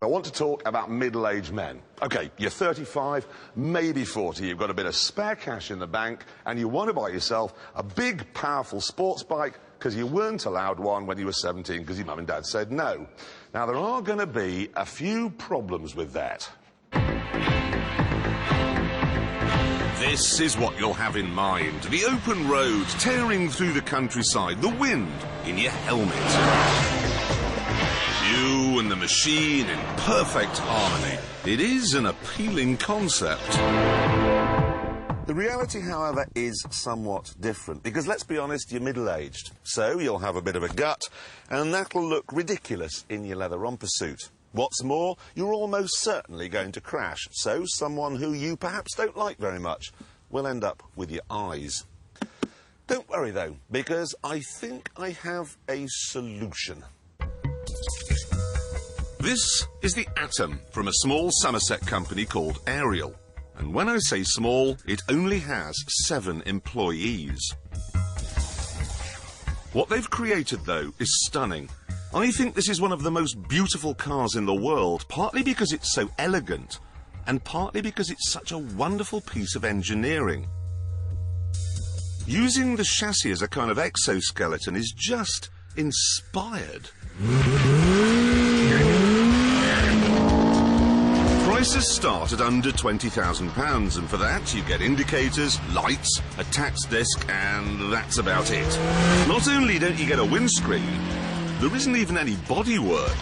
I want to talk about middle-aged men. OK, you're 35, maybe 40, you've got a bit of spare cash in the bank, and you want to buy yourself a big, powerful sports bike because you weren't allowed one when you were 17 because your mum and dad said no. Now, there are going to be a few problems with that. This is what you'll have in mind. The open road, tearing through the countryside, the wind in your helmet. You and the machine in perfect harmony. It is an appealing concept. The reality, however, is somewhat different, because let's be honest, you're middle-aged, so you'll have a bit of a gut, and that'll look ridiculous in your leather romper suit. What's more, you're almost certainly going to crash, so someone who you perhaps don't like very much will end up with your eyes. Don't worry, though, because I think I have a solution. This is the Atom from a small Somerset company called Ariel. And when I say small, it only has 7 employees. What they've created, though, is stunning. I think this is one of the most beautiful cars in the world, partly because it's so elegant, and partly because it's such a wonderful piece of engineering. Using the chassis as a kind of exoskeleton is just inspired. Prices start at under £20,000, and for that you get indicators, lights, a tax disc, and that's about it. Not only don't you get a windscreen, there isn't even any bodywork.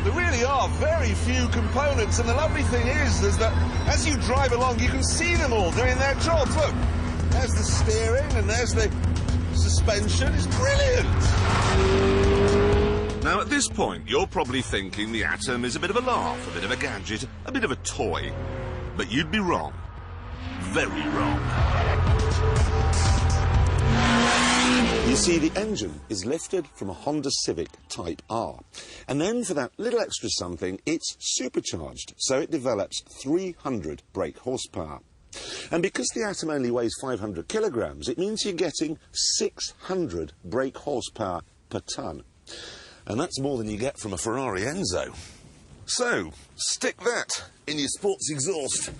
There really are very few components, and the lovely thing is that as you drive along you can see them all doing their jobs. Look, there's the steering and there's the suspension. It's brilliant! Now, at this point, you're probably thinking the Atom is a bit of a laugh, a bit of a gadget, a bit of a toy. But you'd be wrong. Very wrong. You see, the engine is lifted from a Honda Civic Type R. And then, for that little extra something, it's supercharged, so it develops 300 brake horsepower. And because the Atom only weighs 500 kilograms, it means you're getting 600 brake horsepower per tonne. And that's more than you get from a Ferrari Enzo. So, stick that in your sports exhaust,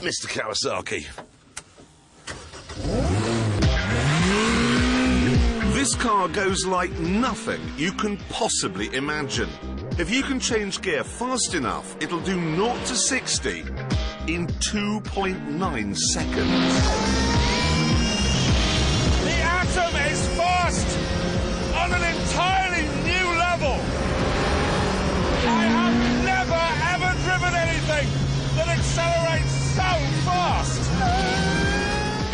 Mr. Kawasaki. This car goes like nothing you can possibly imagine. If you can change gear fast enough, it'll do 0 to 60 in 2.9 seconds. The Atom is fast on an entirely new level. I have never, ever driven anything that accelerates so fast.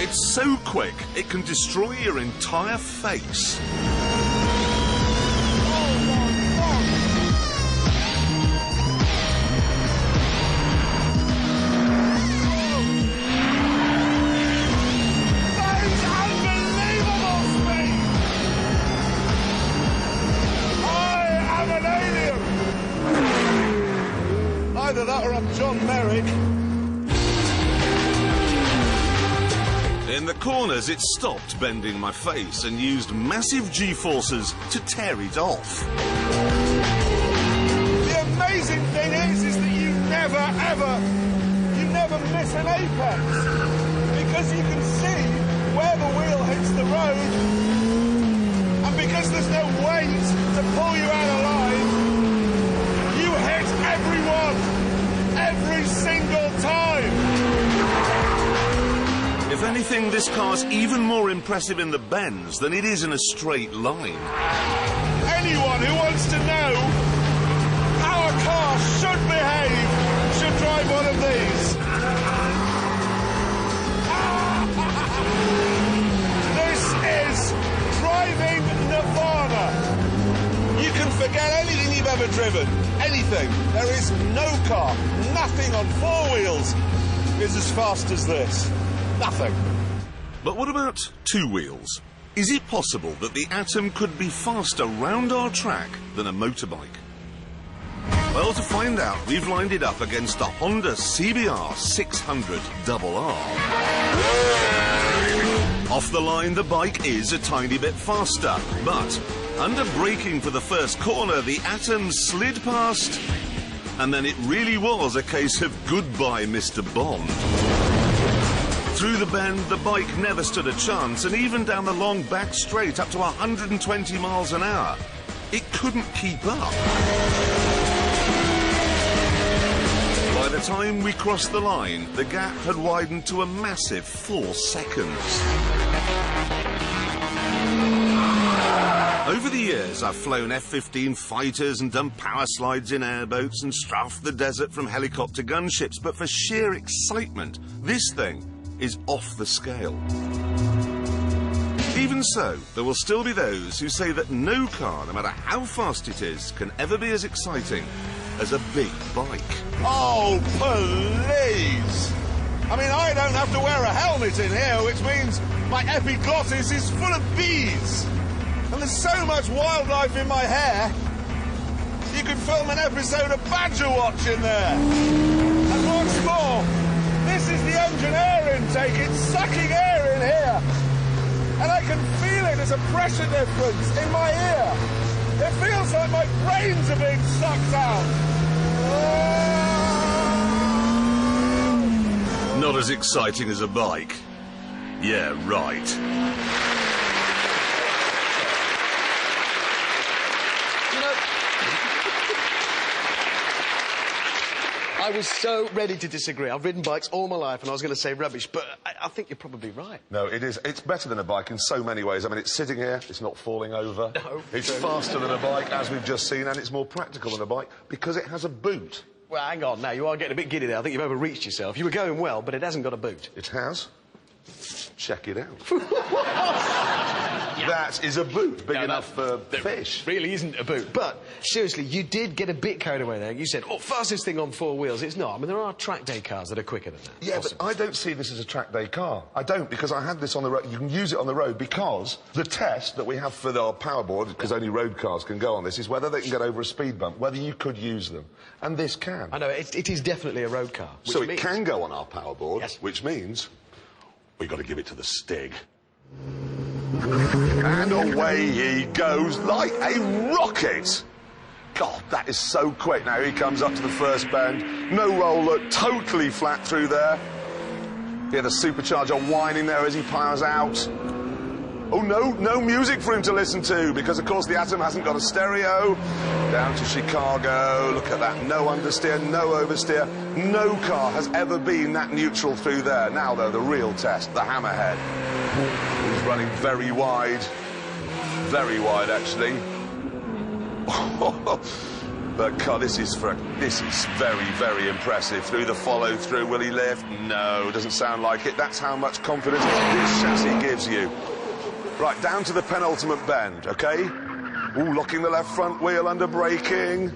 It's so quick, it can destroy your entire face. Either that or I'm John Merrick. In the corners, it stopped bending my face and used massive G-forces to tear it off. The amazing thing is that you never miss an apex, because you can see where the wheel hits the road, and because there's no weight to pull you out of line, you hit everyone, every single time. If anything, this car's even more impressive in the bends than it is in a straight line. Anyone who wants to know how a car should behave should drive one of these. This is driving nirvana. You can forget anything you've ever driven. Anything. There is no car, nothing on 4 wheels is as fast as this. Nothing. But what about 2 wheels? Is it possible that the Atom could be faster round our track than a motorbike? Well, to find out, we've lined it up against the Honda CBR 600 RR. Off the line, the bike is a tiny bit faster, but Under braking for the first corner, the Atom slid past, and then it really was a case of goodbye, Mr. Bond. Through the bend, the bike never stood a chance, and even down the long back straight up to 120 miles an hour, it couldn't keep up. By the time we crossed the line, the gap had widened to a massive 4 seconds. Over the years, I've flown F-15 fighters and done power slides in airboats and strafed the desert from helicopter gunships, but for sheer excitement, this thing is off the scale. Even so, there will still be those who say that no car, no matter how fast it is, can ever be as exciting as a big bike. Oh, please! I mean, I don't have to wear a helmet in here, which means my epiglottis is full of bees. And there's so much wildlife in my hair, you could film an episode of Badger Watch in there. And what's more, this is the engine air intake. It's sucking air in here. And I can feel it as a pressure difference in my ear. It feels like my brains are being sucked out. Not as exciting as a bike. Yeah, right. I was so ready to disagree. I've ridden bikes all my life and I was going to say rubbish, but I think you're probably right. No, it is. It's better than a bike in so many ways. I mean, it's sitting here, it's not falling over. No, it's faster than a bike, as we've just seen, and it's more practical than a bike because it has a boot. Well, hang on now. You are getting a bit giddy there. I think you've overreached yourself. You were going well, but it hasn't got a boot. It has. Check it out. That is a boot big enough for fish. Really isn't a boot. But, seriously, you did get a bit carried away there. You said, oh, fastest thing on 4 wheels. It's not. I mean, there are track day cars that are quicker than that. Yeah, possibly. But I don't see this as a track day car. I don't, because I had this on the road. You can use it on the road because the test that we have for our powerboard, because only road cars can go on this, is whether they can get over a speed bump, whether you could use them. And this can. I know, it is definitely a road car. So it can go on our powerboard, yes. Which means we've got to give it to the Stig. And away he goes like a rocket. God, that is so quick. Now he comes up to the first bend. No roll look, totally flat through there. Hear the supercharger whining there as he powers out. Oh, no music for him to listen to, because, of course, the Atom hasn't got a stereo. Down to Chicago. Look at that. No understeer, no oversteer. No car has ever been that neutral through there. Now, though, the real test, the hammerhead. He's running very wide, actually. But, God, this is very, very impressive. Through the follow-through, will he lift? No, doesn't sound like it. That's how much confidence this chassis gives you. Right, down to the penultimate bend, OK? Ooh, locking the left front wheel under braking.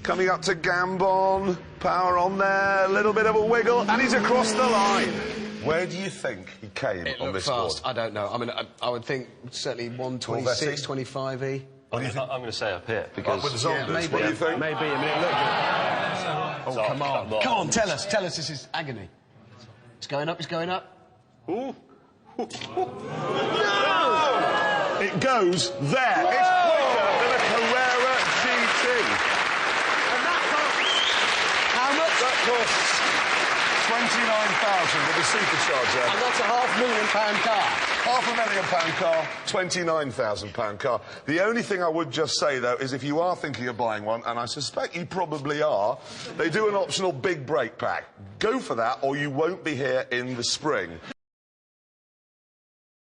Coming up to Gambon. Power on there, a little bit of a wiggle, and he's across the line. Where do you think he came on this fast. board? I don't know. I mean, I would think certainly 126, 25E. I'm going to say up here, because... With the zombies, what do you think? Maybe, I mean, it looked... Oh, come on. Come on, tell us, this is agony. It's going up, Ooh. No! It goes there. It's quicker than a Carrera GT. And that costs... How much? That costs 29,000 with the supercharger. And that's a £500,000 car. £500,000 car, £29,000 car. The only thing I would just say, though, is if you are thinking of buying one, and I suspect you probably are, they do an optional big brake pack. Go for that, or you won't be here in the spring.